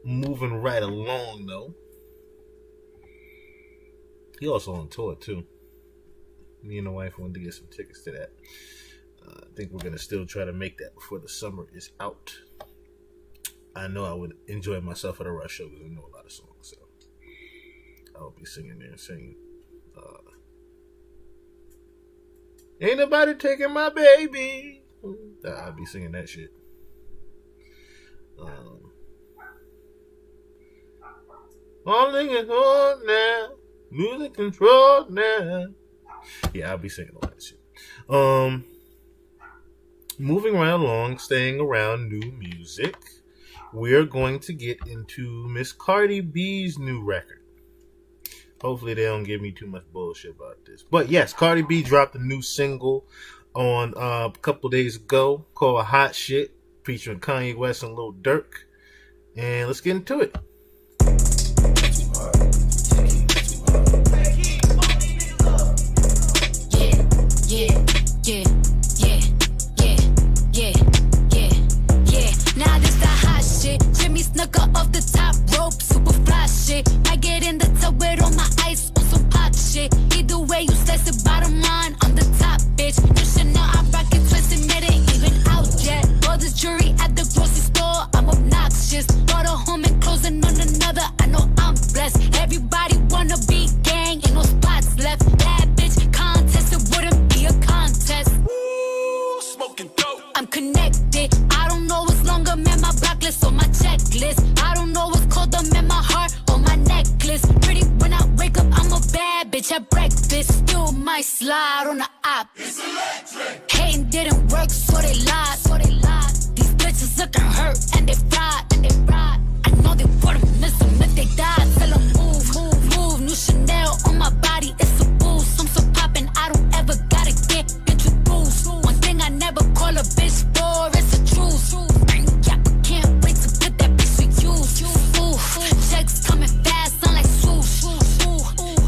Moving right along though. He also on tour too. Me and the wife wanted to get some tickets to that. I think we're gonna still try to make that before the summer is out. I know I would enjoy myself at a Rush show because I know a lot of songs, so I'll be singing there and singing. Ain't nobody taking my baby. I'll be singing that shit. All niggas on now, losing control now. Yeah, I'll be singing all that shit. Moving right along, staying around new music, we're going to get into Miss Cardi B's new record. Hopefully they don't give me too much bullshit about this. But yes, Cardi B dropped a new single on a couple days ago called Hot Shit, featuring Kanye West and Lil Durk. And let's get into it. Now this the hot shit. Jimmy Snooker off the top rope, super fly shit. I get in the tub with all my ice on some pop shit. Either way you slice it, bottom line, I'm the top bitch. You should know I rock it twisted, it ain't even out yet. All this jewelry at the grocery store, I'm obnoxious. Bought a home and closing on another, I know I'm blessed. Everybody wanna be gang, ain't no spots left. Bad bitch contest, it wouldn't be a contest. Ooh, smoking dope. I'm connected, I don't know what's longer, man, my block list on my checklist. I don't know what's colder, man, my heart on my necklace. Pretty when I wake up, I'm a bad bitch at breakfast. Still might slide on the op. It's electric. Hating didn't work, so they lied. These bitches looking hurt and they fried. I know they wouldn't miss them if they died. Tell them move. New Chanel on my body, it's a boost. I'm so poppin', I don't ever gotta get introduced. One thing I never call a bitch for, it's a truce. Yeah, but can't wait to put that bitch to use. Ooh, checks coming fast, sound like swoosh.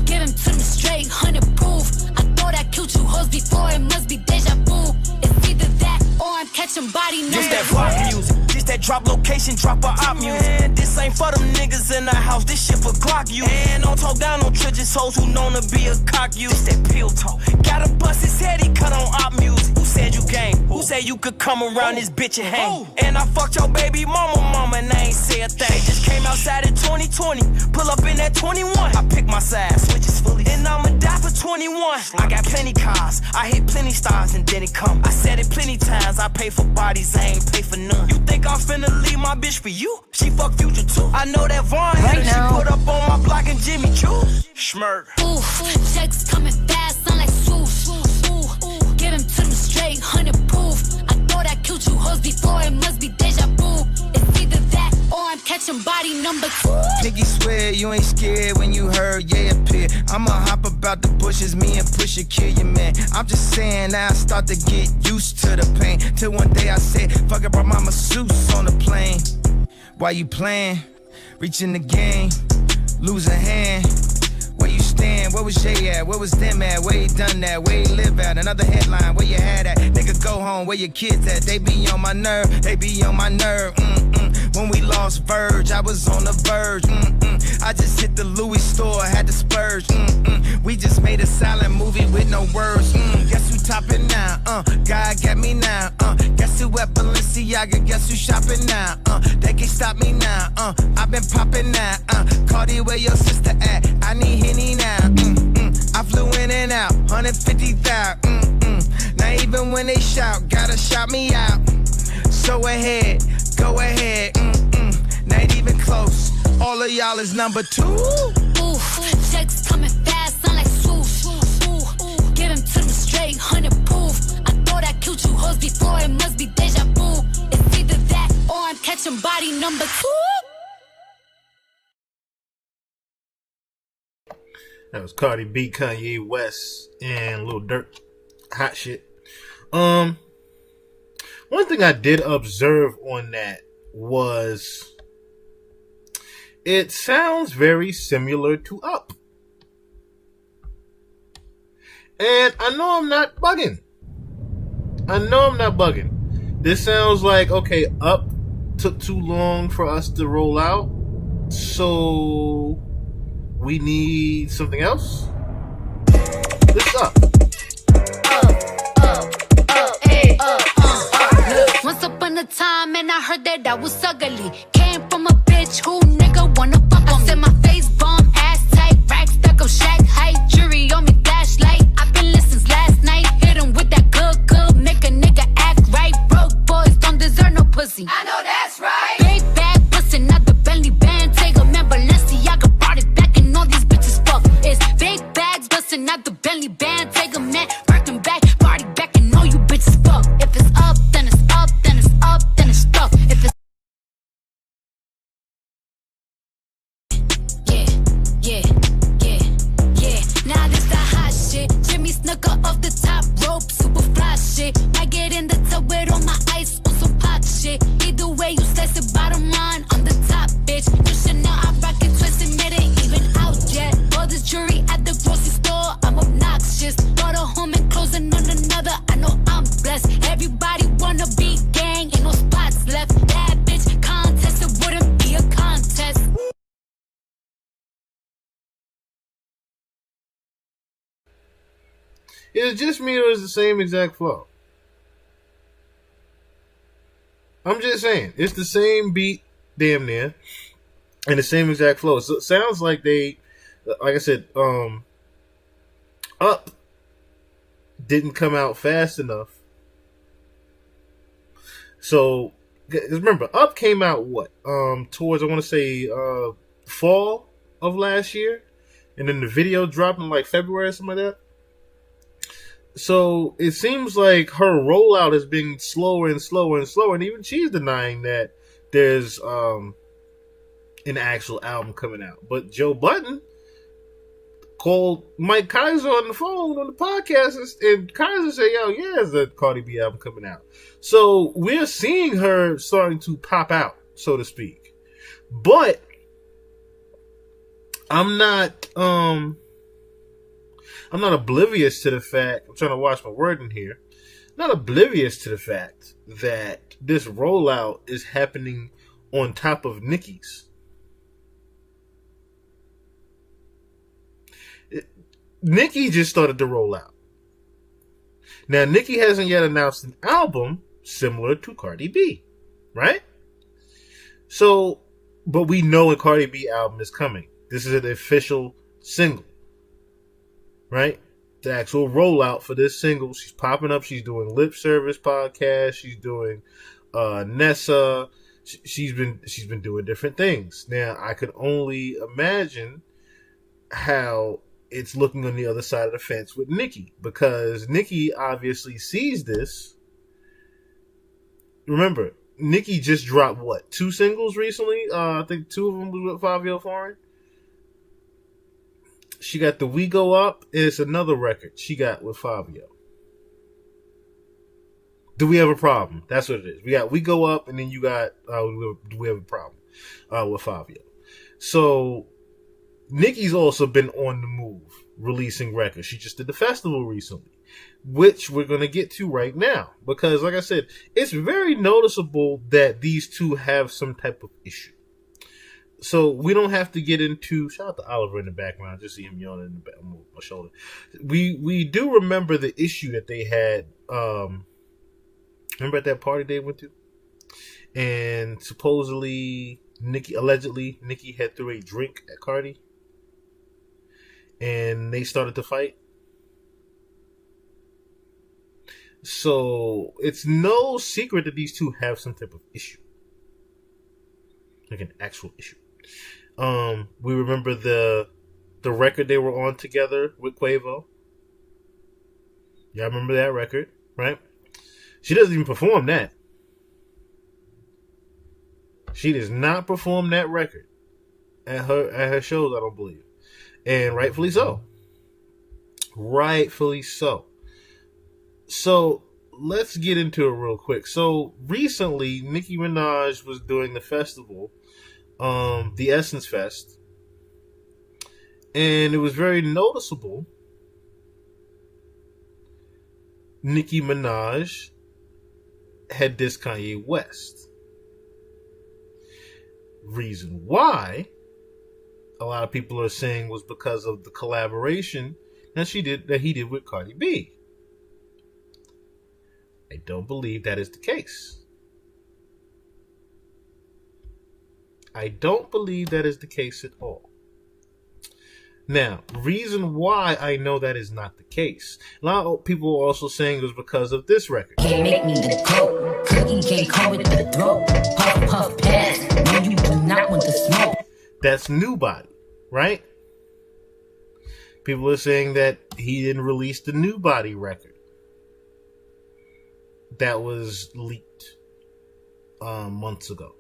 Give him to them straight, 100 proof. I thought I killed you hoes before, it must be deja vu. It's either that or I'm catching body numbers. This that rock music. This that drop location, drop a op music. And this ain't for them niggas in the house. This shit for Glock you. And don't talk down on Tridges hoes who known to be a cock you. This that pill talk. Gotta bust his head, he cut on op music. Who said you gang? Who said you could come around this bitch and hang? And I fucked your baby mama, and I ain't say a thing. Just came outside in 2020. Pull up in that 21. I pick my side, switches fully. And I'ma die for 21. I got plenty cars. I hit plenty stars and then it come. I said it plenty times. I pay for bodies, I ain't pay for none. You think I'm finna leave my bitch for you? She fuck Future too. I know that Vaughn right now. She put up on my block and Jimmy Choo. Schmirk. Ooh, checks coming fast, sound like swoosh. Give him to them straight, 100 proof. I thought I killed you hoes before, it must be deja vu. It's either that or I'm catching body number 2. Piggy swear you ain't scared when you heard yeah appear. I'ma hop about the bushes, me and Pusha kill your man. I'm just saying now I start to get used to the pain. Till one day I said, fuck it, brought my masseuse on the plane. Why you playing? Reaching the game, lose a hand. Where you stand? Where was Jay at? Where was them at? Where you done that? Where you live at? Another headline, where you had at? Nigga, go home, where your kids at? They be on my nerve, they be on my nerve. When we lost Verge, I was on the verge. I just hit the Louis store, had to splurge. We just made a silent movie with no words. Guess who topping now? God got me now. Guess who at Balenciaga? Guess who shopping now? They can't stop me now. I've been popping now. Cardi, where your sister at? I need Henny now. I flew in and out, 150,000. Now even when they shout, gotta shout me out. So ahead, go ahead. Not even close. All of y'all is number 2. Ooh, checks coming fast, sound like swoosh. Give him to them straight, 100 proof. I thought I killed you hoes before, it must be deja vu. It's either that or I'm catching body number 2. That was Cardi B, Kanye West, and Lil Durk. Hot shit. One thing I did observe on that was it sounds very similar to Up. And I know I'm not bugging. This sounds like, okay, Up took too long for us to roll out, so we need something else. This up. Look, once upon a time, and I heard that I was ugly. Came from a bitch who nigga wanna fuck on me. I said my face bomb, ass tight, rack stuck up, shack height, jury on me, flashlight. I've been listening since last night. Hit him with that good, make a nigga act right. Broke boys don't deserve no pussy. I know that's right. Big bag pussy, not the Bentley band. Take a man, Balenciaga brought it back, and all these bitches fuck. It's big bags bustin', not the Bentley band. Take a man, working back, party back, and all you bitches fuck. If it's up, then it's up, then it's up, then it's stuck. If it's now this the hot shit. Jimmy Snooker off the top rope, super fly shit. I get in the tub with all my ice on some pop shit. Either way you slice it, bottom line, I'm the top bitch. You should know I rock it twisted, it ain't even out yet. All this jewelry at the grocery store, I'm obnoxious. Bought a home and closing on another, I know I'm blessed. Everybody wanna be gang, ain't no spots left. Bad bitch contest, it wouldn't be a contest. Is it just me or is it the same exact flow? I'm just saying, it's the same beat, damn near, and the same exact flow. So it sounds like they, like I said, Up didn't come out fast enough. So remember, Up came out towards, I want to say fall of last year, and then the video dropped in like February or something like that. So it seems like her rollout is being slower and slower and slower, and even she's denying that there's an actual album coming out. But Joe Budden called Mike Kaiser on the phone on the podcast, and Kaiser said, "Yo, yeah, there's a Cardi B album coming out." So we're seeing her starting to pop out, so to speak. But I'm not oblivious to the fact, I'm trying to watch my wording here, not oblivious to the fact that this rollout is happening on top of Nicki's. Nicki just started to roll out. Now, Nicki hasn't yet announced an album similar to Cardi B, right? So, but we know a Cardi B album is coming. This is an official single. Right? The actual rollout for this single. She's popping up. She's doing Lip Service podcast. She's doing Nessa. She's been doing different things. Now, I could only imagine how it's looking on the other side of the fence with Nicki, because Nicki obviously sees this. Remember, Nicki just dropped 2 singles recently? I think 2 of them was with Fabio Foreign. She got the We Go Up. It's another record she got with Fabio. Do we have a problem? That's what it is. We got We Go Up, and then you got Do We Have a Problem with Fabio. So Nicki's also been on the move, releasing records. She just did the festival recently, which we're going to get to right now. Because, like I said, it's very noticeable that these two have some type of issue. So we don't have to get into. Shout out to Oliver in the background. Just see him yawning in the back, on my shoulder. We do remember the issue that they had. Remember at that party they went to, and supposedly allegedly Nicki had threw a drink at Cardi, and they started to fight. So it's no secret that these two have some type of issue, like an actual issue. We remember the record they were on together with Quavo. Y'all remember that record, right? She doesn't even perform that. She does not perform that record at her shows, I don't believe. And rightfully so. Rightfully so. So let's get into it real quick. So recently, Nicki Minaj was doing the festival, the Essence Fest, and it was very noticeable. Nicki Minaj had dissed Kanye West. Reason why a lot of people are saying was because of the collaboration that he did with Cardi B. I don't believe that is the case. I don't believe that is the case at all. Now, reason why I know that is not the case. A lot of people are also saying it was because of this record. Can't make me the goat. Cookie can't come with the throat. Puff, puff, pass. No, you do not want the smoke. That's New Body, right? People are saying that he didn't release the New Body record that was leaked months ago.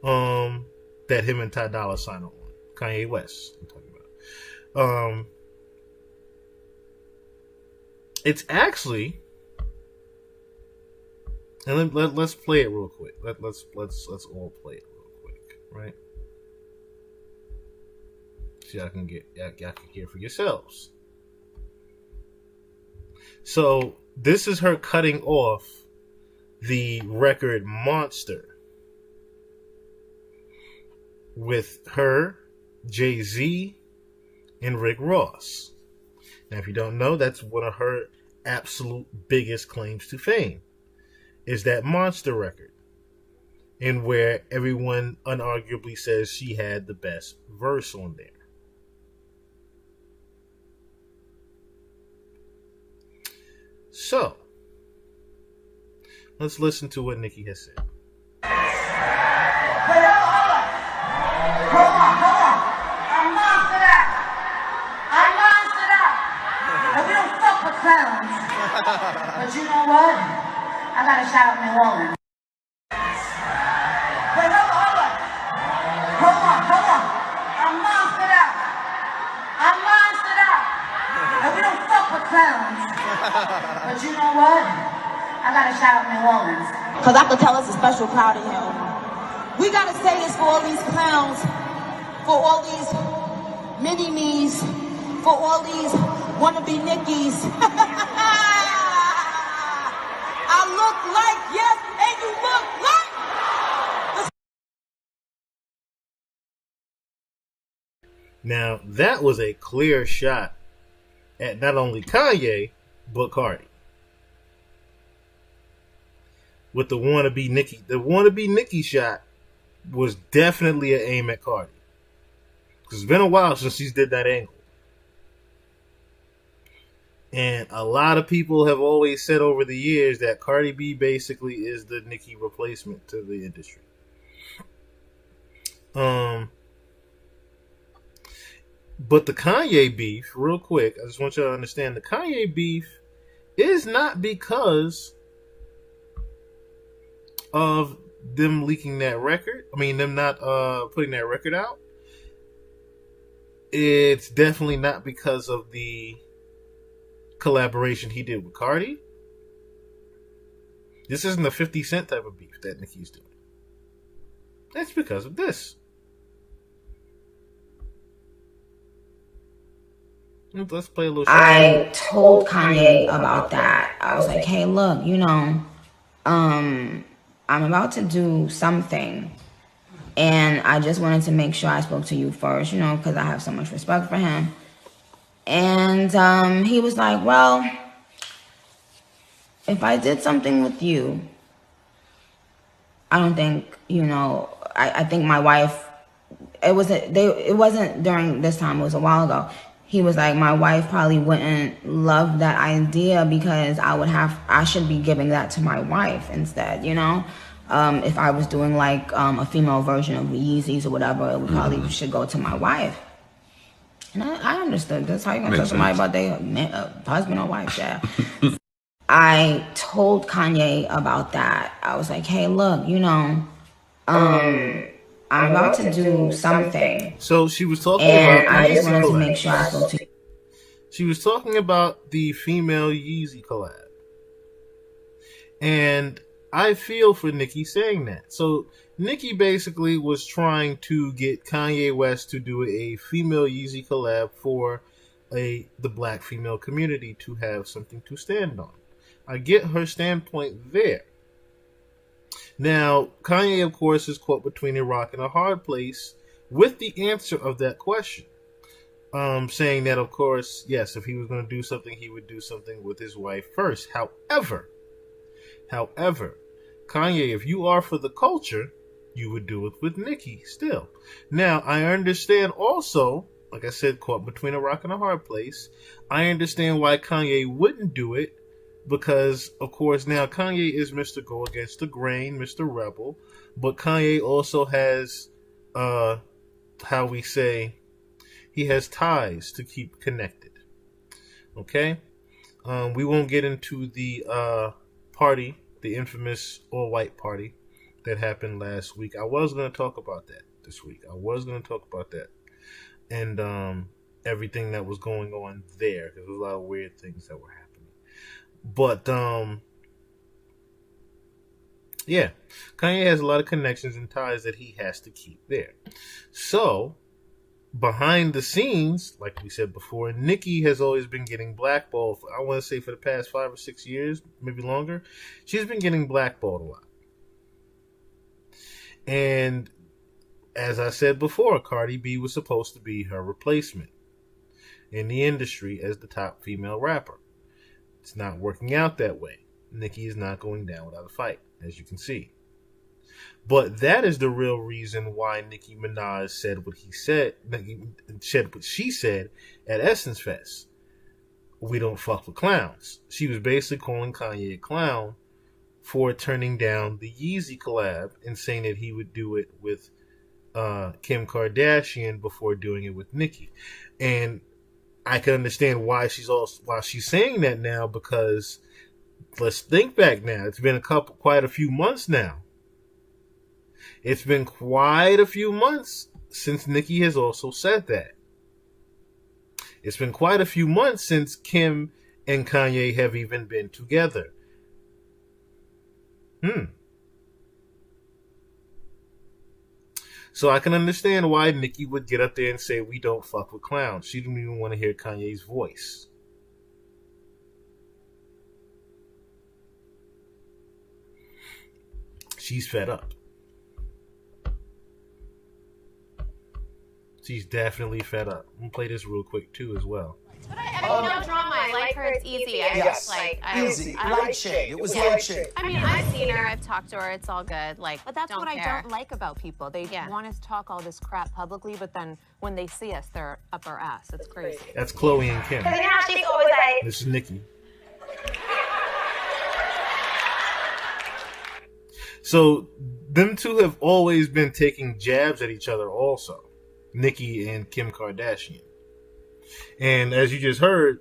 That him and Ty Dolla $ign on. Kanye West, I'm talking about. It's actually, and let's play it real quick. Let's all play it real quick, right? So y'all can hear for yourselves. So this is her cutting off the record Monster with her, Jay-Z, and Rick Ross. Now, if you don't know, that's one of her absolute biggest claims to fame, is that Monster record, and where everyone unarguably says she had the best verse on there. So, let's listen to what Nicki has said. But you know what? I gotta shout out New Orleans. Wait, hold on. I'm monstered out. And we don't fuck with clowns. But you know what? I gotta shout out New Orleans. Cause I could tell it's a special crowd in here. We gotta say this for all these clowns, for all these mini-me's, for all these wannabe Nickies. I look like, yes, and you look like. Now, that was a clear shot at not only Kanye, but Cardi. With the wannabe Nicki. The wannabe Nicki shot was definitely an aim at Cardi. Because it's been a while since she's did that angle. And a lot of people have always said over the years that Cardi B basically is the Nicki replacement to the industry. But the Kanye beef, real quick, I just want you to understand, the Kanye beef is not because of them leaking that record. I mean, them not putting that record out. It's definitely not because of the collaboration he did with Cardi. This isn't a 50 Cent type of beef that Nicki's doing. That's because of this. Let's play a little short. I told Kanye about that. I was like, hey, look, I'm about to do something. And I just wanted to make sure I spoke to you first, because I have so much respect for him. And he was like, well, if I did something with you, I don't think, I think my wife, it wasn't during this time, it was a while ago. He was like, my wife probably wouldn't love that idea because I should be giving that to my wife instead, if I was doing like a female version of Yeezys or whatever, it would probably should go to my wife. And I understood. That's how you gonna tell somebody about their husband or wife, yeah. I told Kanye about that. I was like, hey, look, I'm about to do something. So she was talking and about I just wanted to make sure I spoke to you. She was talking about the female Yeezy collab. And I feel for Nicki saying that. So Nicki basically was trying to get Kanye West to do a female Yeezy collab for the black female community to have something to stand on. I get her standpoint there. Now, Kanye, of course, is caught between a rock and a hard place with the answer of that question. Saying that, of course, yes, if he was going to do something, he would do something with his wife first. However, Kanye, if you are for the culture, you would do it with Nicki still. Now, I understand also, like I said, caught between a rock and a hard place. I understand why Kanye wouldn't do it because, of course, now Kanye is Mr. Go Against the Grain, Mr. Rebel, but Kanye also has, how we say, he has ties to keep connected. Okay? We won't get into the party, the infamous all-white party that happened last week. I was going to talk about that this week. And everything that was going on there, because there was a lot of weird things that were happening. But, yeah, Kanye has a lot of connections and ties that he has to keep there. So, behind the scenes, like we said before, Nicki has always been getting blackballed. I want to say for the past 5 or 6 years, maybe longer. She's been getting blackballed a lot. And as I said before, Cardi B was supposed to be her replacement in the industry as the top female rapper. It's not working out that way. Nicki is not going down without a fight, as you can see. But that is the real reason why Nicki Minaj said what she said at Essence Fest. We don't fuck with clowns. She was basically calling Kanye a clown for turning down the Yeezy collab and saying that he would do it with Kim Kardashian before doing it with Nicki. And I can understand why she's saying that now, because let's think back now. It's been quite a few months now. It's been quite a few months since Nicki has also said that. It's been quite a few months since Kim and Kanye have even been together. So I can understand why Nicki would get up there and say, we don't fuck with clowns. She didn't even want to hear Kanye's voice. She's fed up. She's definitely fed up. I'm gonna play this real quick too as well. But I mean, no drama. I like her. It's easy. I Yes. just like Easy. Light shade. It was light shade. I mean, I've seen her. I've talked to her. It's all good. Like, But that's don't what care. I don't like about people. They want us to talk all this crap publicly, but then when they see us, they're up our ass. It's crazy. That's Chloe and Kim. You know how she's always like, This is Nicki. So them two have always been taking jabs at each other also. Nicki and Kim Kardashian. And as you just heard,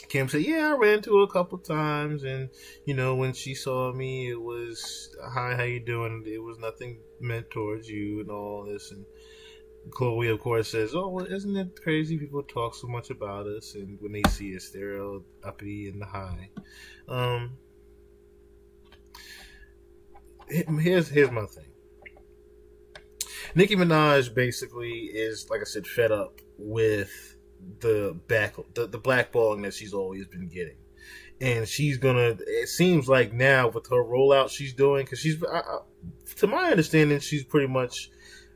Kim said, yeah, I ran into her a couple times, and you know, when she saw me, it was, hi, how you doing? It was nothing meant towards you and all this. And Chloe, of course, says, oh, well, isn't it crazy people talk so much about us, and when they see us, they're all uppity and high. Here's my thing. Nicki Minaj basically is, like I said, fed up with the blackballing that she's always been getting, and she's gonna. It seems like now with her rollout she's doing, because she's, to my understanding, she's pretty much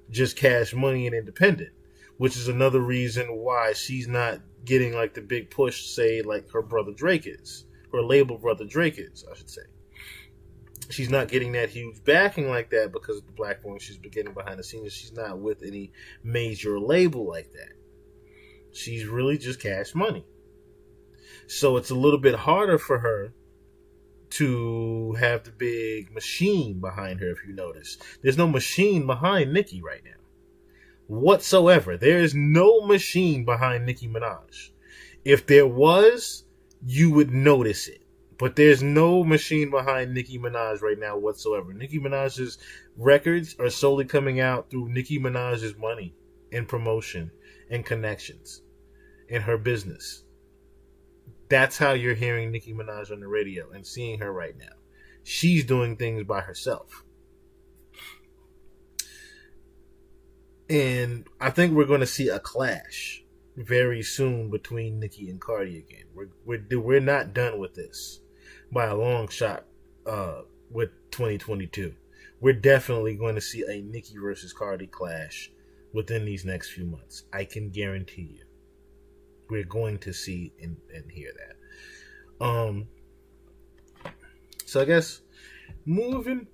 just cash money and independent, which is another reason why she's not getting like the big push, say like her brother Drake is, her label brother Drake is, I should say. She's not getting that huge backing like that because of the blackballing she's been getting behind the scenes. She's not with any major label like that. She's really just cash money. So it's a little bit harder for her to have the big machine behind her, if you notice. There's no machine behind Nicki right now. Whatsoever. There is no machine behind Nicki Minaj. If there was, you would notice it. But there's no machine behind Nicki Minaj right now whatsoever. Nicki Minaj's records are solely coming out through Nicki Minaj's money and promotion and connections in her business. That's how you're hearing Nicki Minaj on the radio and seeing her right now. She's doing things by herself. And I think we're going to see a clash very soon between Nicki and Cardi again. We're not done with this by a long shot with 2022. we're definitely going to see a Nicki versus Cardi clash within these next few months. I can guarantee you. We're going to see and hear that. So I guess moving